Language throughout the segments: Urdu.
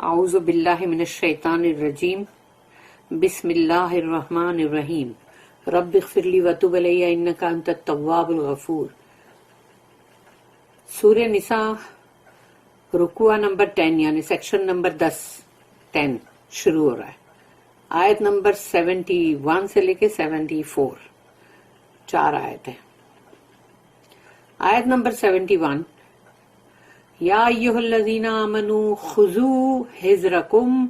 اعوذ باللہ من الشیطان الرجیم بسم اللہ الرحمن الرحیم رب اغفر لی وتب علی انک انت التواب الغفور. سورہ نساء رکوع نمبر 10 یعنی سیکشن نمبر 10 شروع ہو رہا ہے. آیت نمبر 71 سے لے کے 74 4 آیت ہے. آیت نمبر 71 یا ایھا الذین آمنوا خذوا حذرکم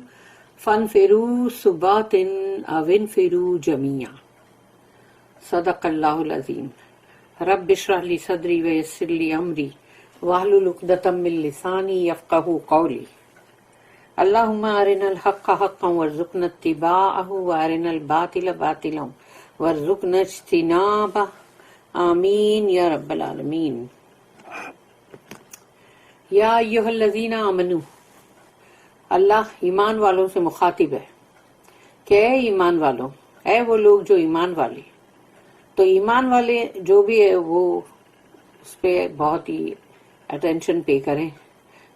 فانفروا ثبات او انفروا جمیعا. صدق اللہ العظیم. رب اشرح لی صدری ویسر لی امری واحلل عقدۃ من لسانی یفقہوا قولی. اللہم ارنا الحق حقا وارزقنا اتباعہ وارنا الباطل باطلا وارزقنا اجتنابہ. آمین یا رب العالمین. یا ایھا الذین آمنوا، اللہ ایمان والوں سے مخاطب ہے کہ اے ایمان والوں، اے وہ لوگ جو ایمان والے. تو ایمان والے جو بھی ہے وہ اس پہ بہت ہی اٹینشن پے کریں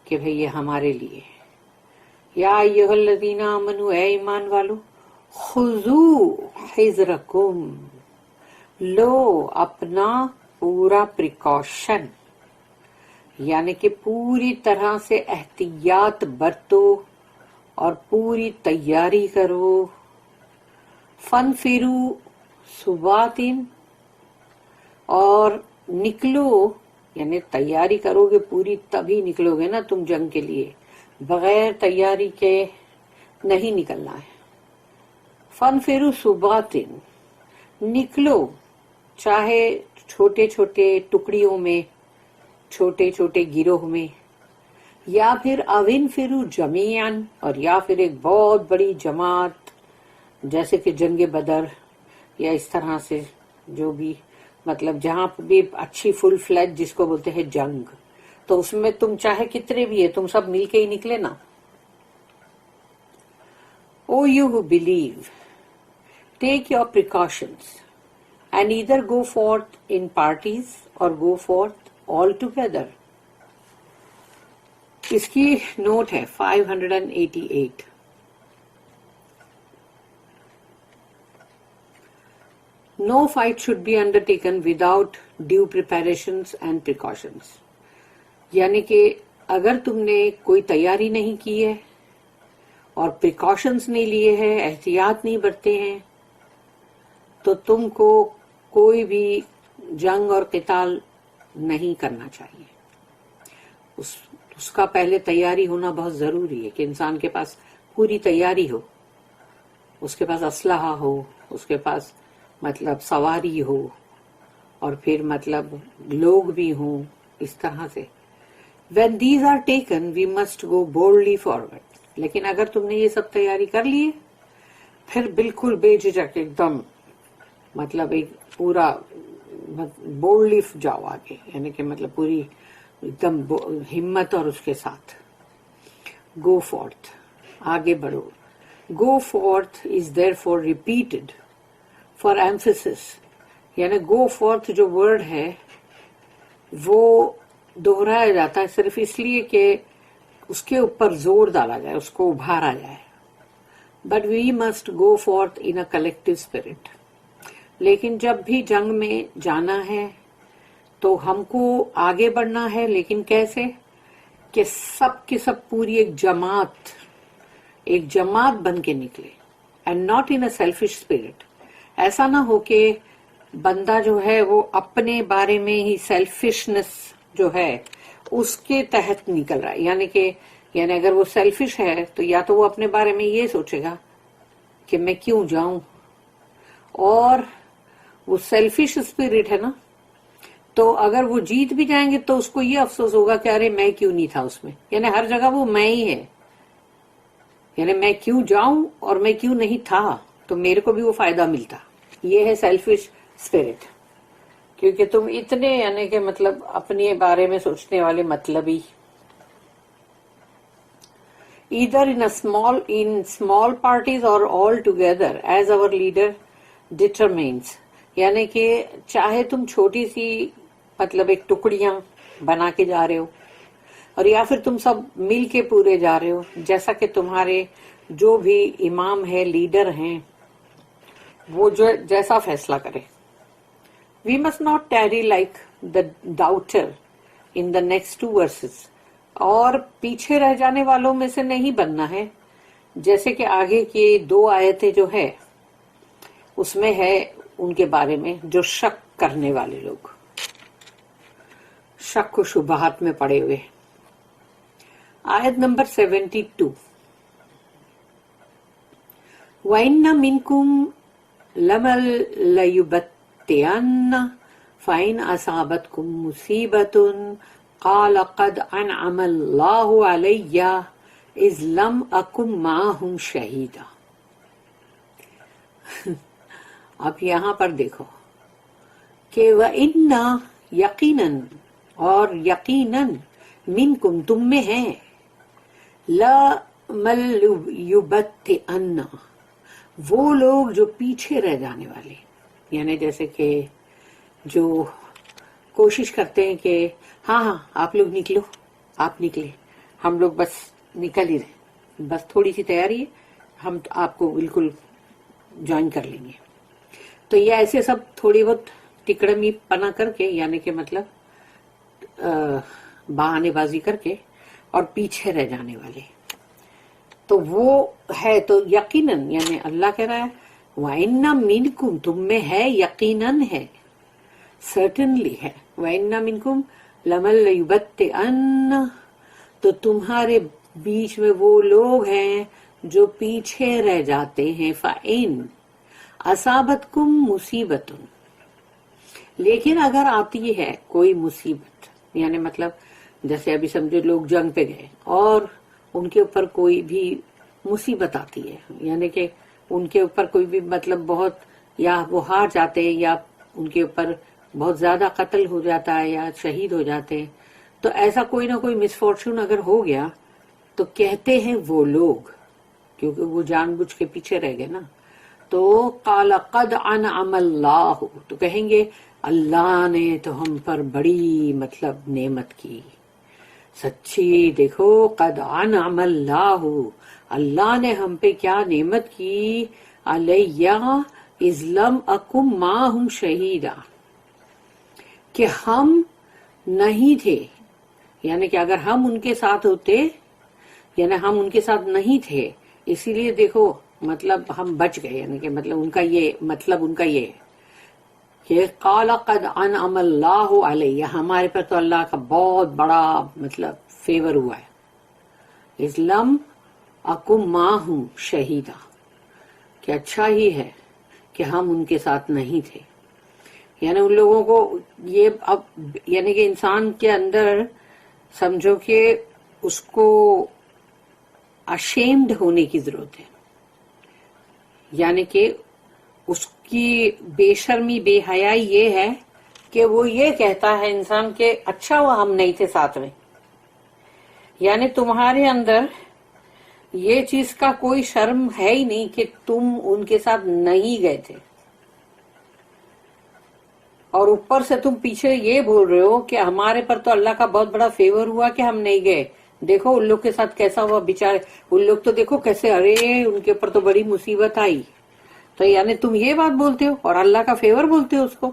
کہ بھئی یہ ہمارے لیے. یا ایھا الذین آمنوا، اے ایمان والوں، خذوا حذرکم، لو اپنا پورا پریکاشن، یعنی کہ پوری طرح سے احتیاط برتو اور پوری تیاری کرو. فانفروا ثبات، اور نکلو، یعنی تیاری کرو گے پوری تبھی نکلو گے نا تم جنگ کے لیے، بغیر تیاری کے نہیں نکلنا ہے. فانفروا ثبات، نکلو چاہے چھوٹے چھوٹے ٹکڑیوں میں، چھوٹے چھوٹے گروہ میں، یا پھر انفروا جمیعا، اور یا پھر ایک بہت بڑی جماعت جیسے کہ جنگ بدر یا اس طرح سے، جو بھی مطلب جہاں بھی اچھی فل فلیج جس کو بولتے ہیں جنگ، تو اس میں تم چاہے کتنے بھی ہے تم سب مل کے ہی نکلے نا. او you who believe, take your precautions and either go forth in parties or go forth all together. اس کی نوٹ ہے 588. No fight should be undertaken without due preparations and precautions. یعنی کہ اگر تم نے کوئی تیاری نہیں کی ہے اور پریکاشنز نہیں لیے ہیں، احتیاط نہیں برتے ہیں، تو تم کو کوئی بھی جنگ اور قتال نہیں کرنا چاہیے. اس کا پہلے تیاری ہونا بہت ضروری ہے کہ انسان کے پاس پوری تیاری ہو، اس کے پاس اسلحہ ہو، اس کے پاس مطلب سواری ہو، اور پھر مطلب لوگ بھی ہوں اس طرح سے. When these are taken, we must go boldly forward. لیکن اگر تم نے یہ سب تیاری کر لی پھر بالکل بے جھجک ایک دم مطلب ایک پورا بولڈلی جاؤ آگے، یعنی کہ مطلب پوری ایک دم ہمت اور اس کے ساتھ گو فورتھ، آگے بڑھو. Go forth is there for repeated for emphasis, یعنی گو فورتھ جو ورڈ ہے وہ دہرایا جاتا ہے صرف اس لیے کہ اس کے اوپر زور ڈالا جائے، اس کو ابھارا جائے. But we must go forth in a collective spirit. لیکن جب بھی جنگ میں جانا ہے تو ہم کو آگے بڑھنا ہے، لیکن کیسے کہ سب کے سب پوری ایک جماعت بن کے نکلے. And not in a selfish spirit. ایسا نہ ہو کہ بندہ جو ہے وہ اپنے بارے میں ہی سیلفشنس جو ہے اس کے تحت نکل رہا ہے. یعنی اگر وہ سیلفش ہے تو یا تو وہ اپنے بارے میں یہ سوچے گا کہ میں کیوں جاؤں، اور وہ سیلفش اسپرٹ ہے نا، تو اگر وہ جیت بھی جائیں گے تو اس کو یہ افسوس ہوگا کہ ارے میں کیوں نہیں تھا اس میں. یعنی ہر جگہ وہ میں ہی ہے، یعنی میں کیوں جاؤں اور میں کیوں نہیں تھا تو میرے کو بھی وہ فائدہ ملتا. یہ ہے سیلفش اسپرٹ. کیونکہ تم اتنے یعنی کہ مطلب اپنے بارے میں سوچنے والے مطلبی. either in small parties or all together as our leader determines. یعنی کہ چاہے تم چھوٹی سی مطلب ایک ٹکڑیاں بنا کے جا رہے ہو، اور یا پھر تم سب مل کے پورے جا رہے ہو جیسا کہ تمہارے جو بھی امام ہے لیڈر ہیں وہ جو جیسا فیصلہ کرے. We must not tarry like the doubter in the next 2 verses. اور پیچھے رہ جانے والوں میں سے نہیں بننا ہے جیسے کہ آگے کی 2 آیتیں جو ہے اس میں ہے ان کے بارے میں جو شک کرنے والے لوگ شک و شبہات میں پڑے ہوئے. آیت نمبر 72. وَإِنَّ مِنْكُمْ لَمَن لَيُبَطِّئَنَّ فَإِنْ أَصَابَتْكُمْ مُصِيبَةٌ قَالَ قَدْ أَنْعَمَ اللَّهُ عَلَيَّ إِذْ لَمْ أَكُنْ مَعَهُمْ شَهِيدًا. اب یہاں پر دیکھو کہ وَإِنَّ یقیناً اور یقیناً منکم تم میں ہیں لَمَن يُبَطِّئَنَّ وہ لوگ جو پیچھے رہ جانے والے یعنی جیسے کہ جو کوشش کرتے ہیں کہ ہاں آپ لوگ نکلو آپ نکلے ہم لوگ بس نکل ہی رہے بس تھوڑی سی تیاری ہے ہم آپ کو بالکل جوائن کر لیں گے. تو یہ ایسے سب تھوڑی بہت ٹکڑمی پنا کر کے یعنی کہ مطلب بہانے بازی کر کے اور پیچھے رہ جانے والے تو وہ ہے. تو یقیناً یعنی اللہ کہہ رہا ہے وَإِنَّ مِنْكُمْ تم میں ہے یقیناً ہے سرٹنلی ہے وَإِنَّ مِنْكُمْ لَمَن لَيُبَطِّئَنَّ تو تمہارے بیچ میں وہ لوگ ہیں جو پیچھے رہ جاتے ہیں. فَإِنْ أَصَابَتْكُمْ مُصِيبَةٌ لیکن اگر آتی ہے کوئی مصیبت یعنی مطلب جیسے ابھی سمجھو لوگ جنگ پہ گئے اور ان کے اوپر کوئی بھی مصیبت آتی ہے یعنی کہ ان کے اوپر کوئی بھی مطلب بہت یا وہ ہار جاتے ہیں یا ان کے اوپر بہت زیادہ قتل ہو جاتا ہے یا شہید ہو جاتے ہیں تو ایسا کوئی نہ کوئی مسفارچون اگر ہو گیا تو کہتے ہیں وہ لوگ کیونکہ وہ جان بوجھ کے پیچھے رہ گئے نا تو قال قد انعم اللہ تو کہیں گے اللہ نے تو ہم پر بڑی مطلب نعمت کی سچی دیکھو قد انعم اللہ اللہ نے ہم پہ کیا نعمت کی علیہ اذ لم اکن معہم شہیدا کہ ہم نہیں تھے یعنی کہ اگر ہم ان کے ساتھ ہوتے یعنی ہم ان کے ساتھ نہیں تھے اسی لیے دیکھو مطلب ہم بچ گئے یعنی کہ مطلب ان کا یہ ہے کہ قال قد انعم اللہ علیہ ہمارے پر تو اللہ کا بہت بڑا مطلب فیور ہوا ہے اذ لم اکن معہم شہیدا کہ اچھا ہی ہے کہ ہم ان کے ساتھ نہیں تھے یعنی ان لوگوں کو یہ اب یعنی کہ انسان کے اندر سمجھو کہ اس کو اشیمڈ ہونے کی ضرورت ہے یعنی کہ اس کی بے شرمی بے حیائی یہ ہے کہ وہ یہ کہتا ہے انسان کہ اچھا وہ ہم نہیں تھے ساتھ میں یعنی تمہارے اندر یہ چیز کا کوئی شرم ہے ہی نہیں کہ تم ان کے ساتھ نہیں گئے تھے اور اوپر سے تم پیچھے یہ بول رہے ہو کہ ہمارے پر تو اللہ کا بہت بڑا فیور ہوا کہ ہم نہیں گئے دیکھو ان لوگ کے ساتھ کیسا ہوا بیچارے ان لوگ تو دیکھو کیسے ارے ان کے اوپر تو بڑی مصیبت آئی تو یعنی تم یہ بات بولتے ہو اور اللہ کا فیور بولتے ہو اس کو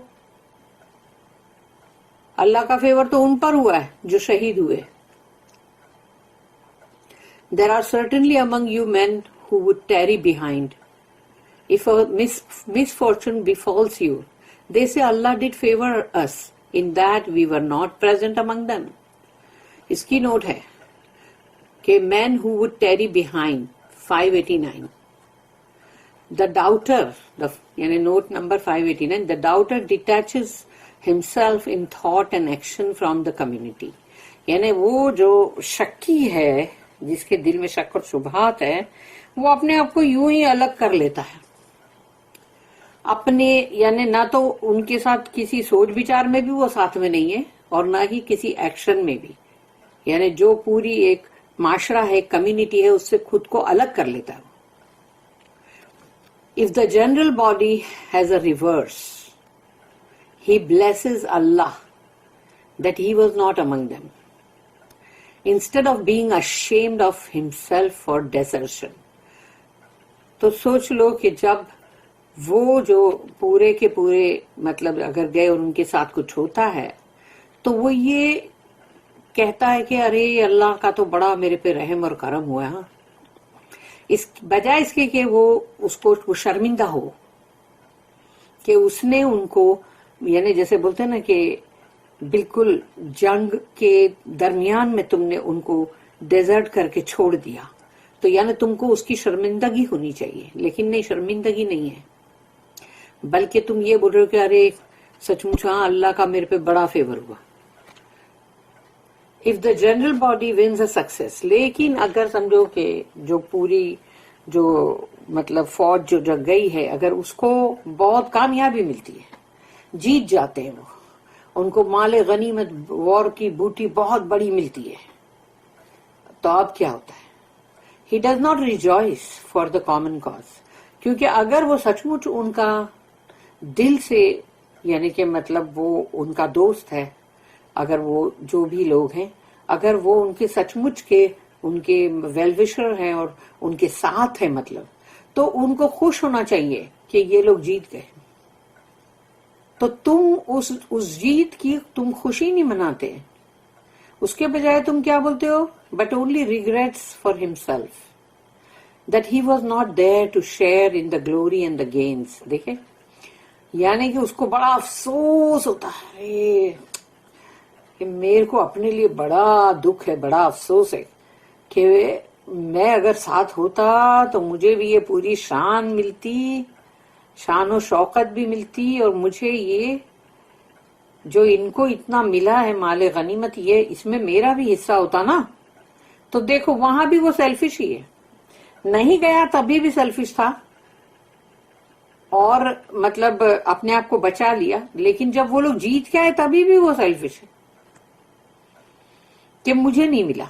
اللہ کا فیور تو ان پر ہوا ہے جو شہید ہوئے. There are certainly among you men who would tarry behind. If a misfortune befalls you, they say Allah did favor us in that we were not present among them. اس کی نوٹ ہے کہ men who would tarry behind 589. The doubter, یعنی note number 589, the doubter detaches himself in thought and action from the community. یعنی وہ جو شکی ہے جس کے دل میں شک اور شبہات ہے وہ اپنے آپ کو یوں ہی الگ کر لیتا ہے اپنے یعنی نہ تو ان کے ساتھ کسی سوچ بچار میں بھی وہ ساتھ میں نہیں ہے اور نہ ہی کسی ایکشن میں بھی یعنی جو پوری ایک معاشرہ ہے کمیونٹی ہے اس سے خود کو الگ کر لیتا ہے. If the general body has a reverse, he blesses Allah that he was not among them. instead of being ashamed of himself for desertion. تو سوچ لو کہ جب وہ جو پورے کے پورے مطلب اگر گئے اور ان کے ساتھ کچھ ہوتا ہے تو وہ یہ کہتا ہے کہ ارے اللہ کا تو بڑا میرے پہ رحم اور کرم ہوا ہے، اس بجائے اس کے کہ وہ اس کو وہ شرمندہ ہو کہ اس نے ان کو، یعنی جیسے بولتے ہیں نا کہ بالکل جنگ کے درمیان میں تم نے ان کو ڈیزرٹ کر کے چھوڑ دیا، تو یعنی تم کو اس کی شرمندگی ہونی چاہیے، لیکن نہیں، شرمندگی نہیں ہے، بلکہ تم یہ بول رہے ہو کہ ارے سچ مچ ہاں اللہ کا میرے پہ بڑا فیور ہوا. If the general body wins a success، لیکن اگر سمجھو کہ جو پوری جو مطلب فوج جو جگ گئی ہے اگر اس کو بہت کامیابی ملتی ہے، جیت جاتے ہیں وہ، ان کو مال غنیمت وار کی بوٹی بہت بڑی ملتی ہے، تو اب کیا ہوتا ہے؟ He does not rejoice for the common cause، کیونکہ اگر وہ سچ مچ ان کا دل سے، یعنی کہ مطلب وہ ان کا دوست ہے، اگر وہ جو بھی لوگ ہیں اگر وہ ان کے سچ مچ کے ان کے ویل وشر ہیں اور ان کے ساتھ ہیں مطلب، تو ان کو خوش ہونا چاہیے کہ یہ لوگ جیت گئے. تو تم اس جیت کی تم خوشی نہیں مناتے، اس کے بجائے تم کیا بولتے ہو؟ But only regrets for himself that he was not there to share in the glory and the gains. دیکھے، یعنی کہ اس کو بڑا افسوس ہوتا ہے کہ میرے کو اپنے لیے بڑا دکھ ہے، بڑا افسوس ہے کہ میں اگر ساتھ ہوتا تو مجھے بھی یہ پوری شان ملتی، شان و شوقت بھی ملتی، اور مجھے یہ جو ان کو اتنا ملا ہے مال غنیمت، یہ اس میں میرا بھی حصہ ہوتا نا. تو دیکھو وہاں بھی وہ سیلفش ہی ہے، نہیں گیا تبھی بھی سیلفش تھا اور مطلب اپنے آپ کو بچا لیا، لیکن جب وہ لوگ جیت کے آئے تبھی بھی وہ سیلفش ہے کہ مجھے نہیں ملا،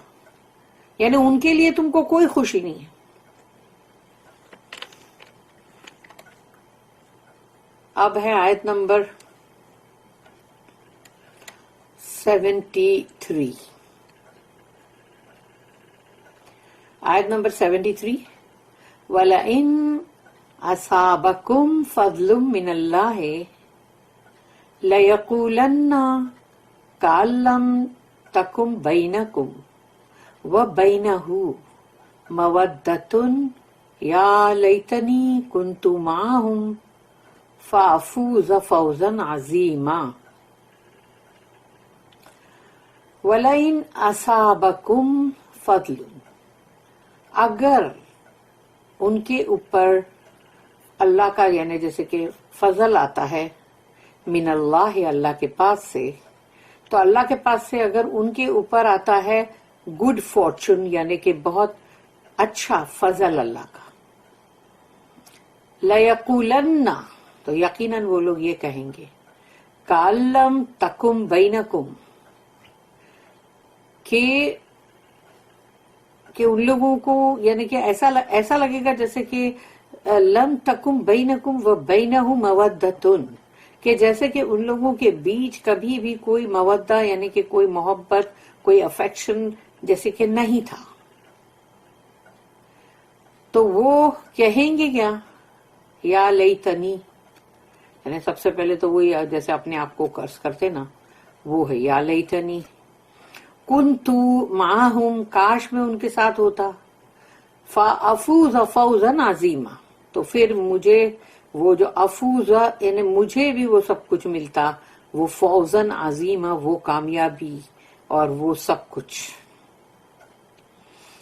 یعنی ان کے لیے تم کو کوئی خوشی نہیں ہے. اب ہے آیت نمبر 73. آیت نمبر 73، وَلَئِنْ أَصَابَكُمْ فَضْلٌ مِّنَ اللَّهِ لَيَقُولَنَّ كَأَن لَّمْ تَكُن بَيْنَكُمْ وَبَيْنَهُ مَوَدَّةٌ يَا لَيْتَنِي كُنتُ مَعَهُمْ فَأَفُوزَ فَوْزًا عَظِيمًا. وَلَئِنْ أَصَابَكُمْ فَضْلٌ، اگر ان کے اوپر اللہ کا، یعنی جیسے کہ فضل آتا ہے، من اللہ، اللہ کے پاس سے، تو اللہ کے پاس سے اگر ان کے اوپر آتا ہے گڈ فارچون، یعنی کہ بہت اچھا فضل اللہ کا، لَيَقُولَنَّ، تو یقیناً وہ لوگ یہ کہیں گے، كَأَن لَّمْ تَكُن بَيْنَكُمْ، کہ ان لوگوں کو، یعنی کہ ایسا لگے گا جیسے کہ لم تکم بینکم و بینہ مودۃ، کہ جیسے کہ ان لوگوں کے بیچ کبھی بھی کوئی مودہ، یعنی کہ کوئی محبت، کوئی افیکشن جیسے کہ نہیں تھا. تو وہ کہیں گے کیا؟ یا لیتنی، یعنی سب سے پہلے تو وہی جیسے اپنے آپ کو قرض کرتے نا، وہ ہے یا لیتنی کنتُ معہم، کاش میں ان کے ساتھ ہوتا، فافوز فوزا عظیما، تو پھر مجھے وہ جو افوز، یعنی مجھے بھی وہ سب کچھ ملتا، وہ فوزن عظیما، وہ کامیابی اور وہ سب کچھ.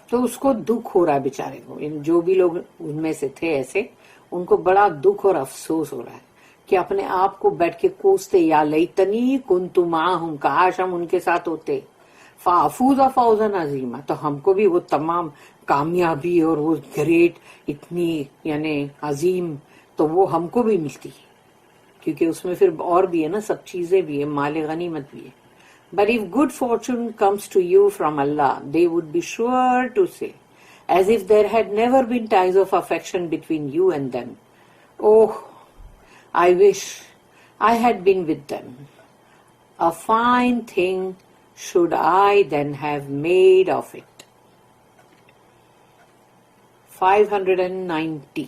تو اس کو دکھ ہو رہا ہے بیچارے کو، یعنی جو بھی لوگ ان میں سے تھے ایسے، ان کو بڑا دکھ اور افسوس ہو رہا ہے کہ اپنے آپ کو بیٹھ کے کوستے، یا لیتنی کنت معہم، کاش ہم ان کے ساتھ ہوتے، فافوز فوزا عظیما، تو ہم کو بھی وہ تمام کامیابی اور وہ گریٹ اتنی یعنی عظیم، تو وہ ہم کو بھی ملتی، کیونکہ اس میں پھر اور بھی ہے نا، سب چیزیں بھی ہے، مال غنیمت بھی ہے. But if good fortune comes to you from Allah, they would be sure to say, as if there had never been ties of affection between you and them, oh, I wish I had been with them. A fine thing should I then have made of it. 590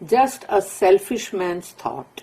Just a selfish man's thought.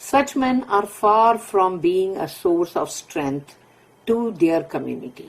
Such men are far from being a source of strength to their community.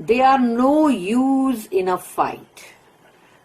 They are no use in a fight.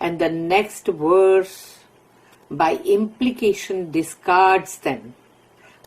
And the next verse by implication discards them.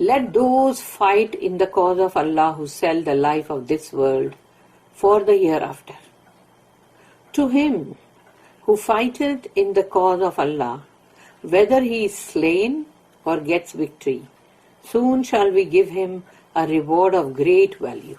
Let those fight in the cause of Allah who sell the life of this world for the hereafter. To him who fighteth in the cause of Allah, whether he is slain or gets victory, soon shall we give him a reward of great value.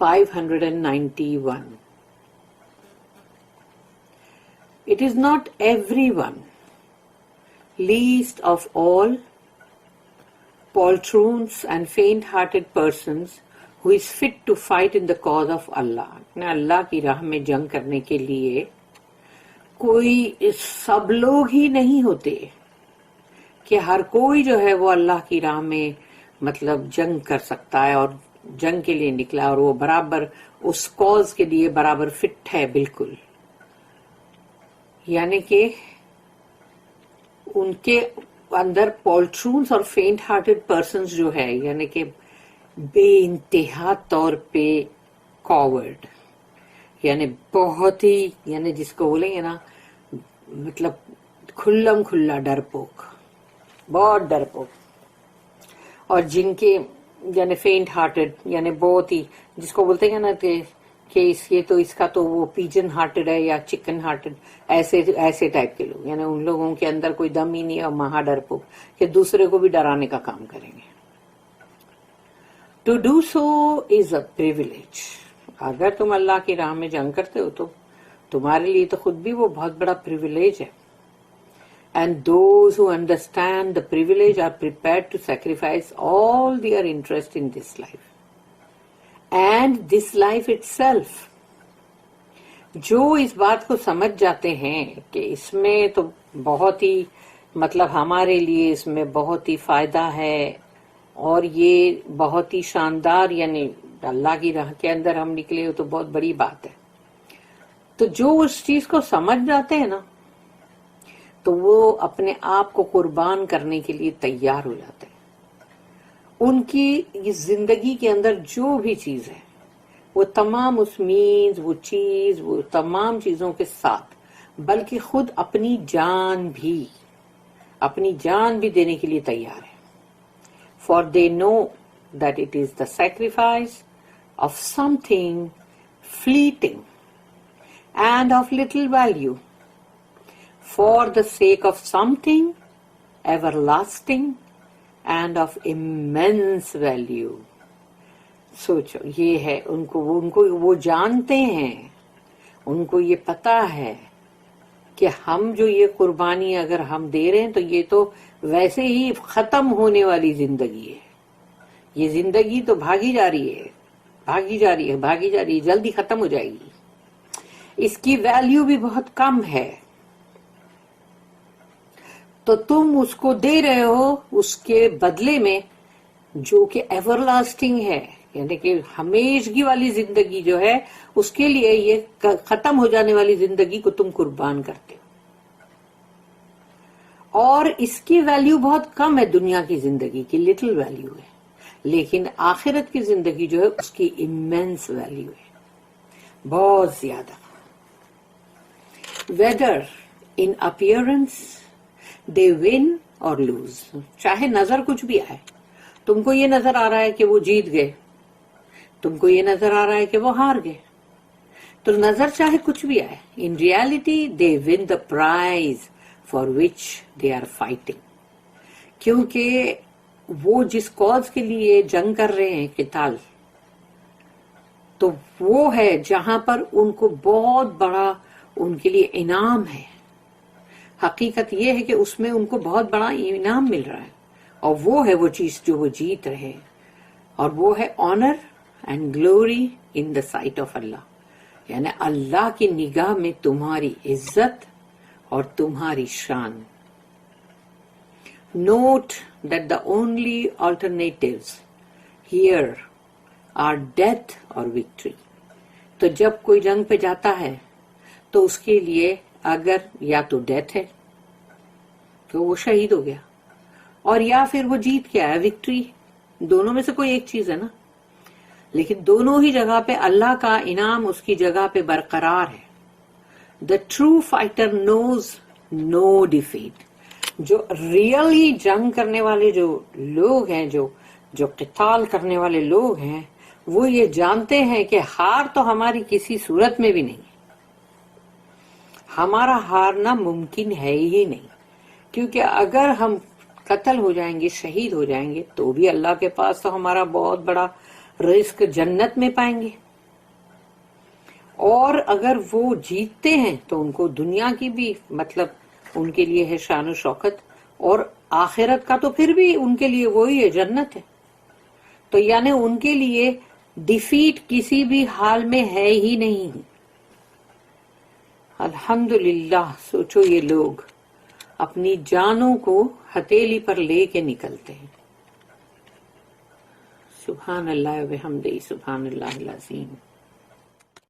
591. It is not everyone, least of all poltroons and faint-hearted persons who is fit to fight in the cause of Allah. اللہ کی راہ میں جنگ کرنے کے لیے کوئی سب لوگ ہی نہیں ہوتے کہ ہر کوئی جو ہے وہ اللہ کی راہ میں مطلب جنگ کر سکتا ہے اور جنگ کے لیے نکلا اور وہ برابر اس کاز کے لیے برابر فٹ ہے بالکل. یعنی کہ ان کے اندر پولٹرونز اور فینٹ ہارٹڈ پرسنز جو ہے یعنی کہ بے انتہا طور پہ کاورڈ یعنی بہت ہی یعنی جس کو بولیں گے نا مطلب کھلم کھلا ڈرپوک بہت ڈرپوک اور جن کے یعنی فینٹ ہارٹڈ یعنی بہت ہی جس کو بولتے ہیں نا کہ اس کا تو وہ پیجن ہارٹڈ ہے یا چکن ہارٹڈ ایسے ٹائپ کے لوگ یعنی ان لوگوں کے اندر کوئی دم ہی نہیں ہے اور مہا ڈرپوک کہ دوسرے کو بھی ڈرانے کا کام کریں گے. To do so is a privilege. اگر تم اللہ کی راہ میں جنگ کرتے ہو تو تمہارے لیے تو خود بھی وہ بہت بڑا پریویلیج ہے. And those who understand the privilege are prepared to sacrifice all their interest in this life. And this life itself. جو اس بات کو سمجھ جاتے ہیں کہ اس میں تو بہت ہی مطلب ہمارے لیے اس میں بہت ہی فائدہ ہے اور یہ بہت ہی شاندار یعنی اللہ کی راہ کے اندر ہم نکلے ہو تو بہت بڑی بات ہے. تو جو اس چیز کو سمجھ جاتے ہیں نا تو وہ اپنے آپ کو قربان کرنے کے لیے تیار ہو جاتے ہیں. ان کی اس زندگی کے اندر جو بھی چیز ہے وہ تمام اس مینز وہ چیز وہ تمام چیزوں کے ساتھ بلکہ خود اپنی جان بھی دینے کے لیے تیار ہے. For they know that it is the sacrifice of something fleeting and of little value for the sake of something everlasting and of immense value. سوچو یہ ہے ان کو وہ جانتے ہیں ان کو یہ پتا ہے کہ ہم جو یہ قربانی اگر ہم دے رہے ہیں تو یہ تو ویسے ہی ختم ہونے والی زندگی ہے. یہ زندگی تو بھاگی جا رہی ہے جلدی ختم ہو جائے گی. اس کی ویلیو بھی بہت کم ہے تو تم اس کو دے رہے ہو اس کے بدلے میں جو کہ ایور لاسٹنگ ہے یعنی کہ ہمیشگی والی زندگی جو ہے اس کے لیے یہ ختم ہو جانے والی زندگی کو تم قربان کرتے ہو. اور اس کی ویلیو بہت کم ہے دنیا کی زندگی کی لٹل ویلیو ہے لیکن آخرت کی زندگی جو ہے اس کی امینس ویلیو ہے بہت زیادہ. Weather in appearance they win or lose. چاہے نظر کچھ بھی آئے تم کو یہ نظر آ رہا ہے کہ وہ جیت گئے تم کو یہ نظر آ رہا ہے کہ وہ ہار گئے تو نظر چاہے کچھ بھی آئے in reality they win the prize for which they are fighting. کیونکہ وہ جس کاز کے لیے جنگ کر رہے ہیں قتال تو وہ ہے جہاں پر ان کو بہت بڑا ان کے لیے انعام ہے. حقیقت یہ ہے کہ اس میں ان کو بہت بڑا انعام مل رہا ہے اور وہ ہے وہ چیز جو وہ جیت رہے اور وہ ہے honour and glory in the sight of Allah. یعنی اللہ کی نگاہ میں تمہاری عزت اور تمہاری شان. Note that the only alternatives here are death or victory. تو جب کوئی جنگ پہ جاتا ہے تو اس کے لیے اگر یا تو ڈیتھ ہے کہ وہ شہید ہو گیا اور یا پھر وہ جیت کے آیا وکٹری. دونوں میں سے کوئی ایک چیز ہے نا لیکن دونوں ہی جگہ پہ اللہ کا انعام اس کی جگہ پہ برقرار ہے. The true fighter knows no defeat. جو ریئلی جنگ کرنے والے جو لوگ ہیں جو قتال کرنے والے لوگ ہیں وہ یہ جانتے ہیں کہ ہار تو ہماری کسی صورت میں بھی نہیں. ہمارا ہارنا ممکن ہے ہی نہیں کیونکہ اگر ہم قتل ہو جائیں گے شہید ہو جائیں گے تو بھی اللہ کے پاس تو ہمارا بہت بڑا رزق جنت میں پائیں گے اور اگر وہ جیتتے ہیں تو ان کو دنیا کی بھی مطلب ان کے لیے ہے شان و شوکت اور آخرت کا تو پھر بھی ان کے لیے وہی ہے، جنت ہے. تو یعنی ان کے لیے ڈیفیٹ کسی بھی حال میں ہے ہی نہیں. الحمدللہ. سوچو یہ لوگ اپنی جانوں کو ہتھیلی پر لے کے نکلتے ہیں. سبحان اللہ و بحمدہ، سبحان اللہ العظیم.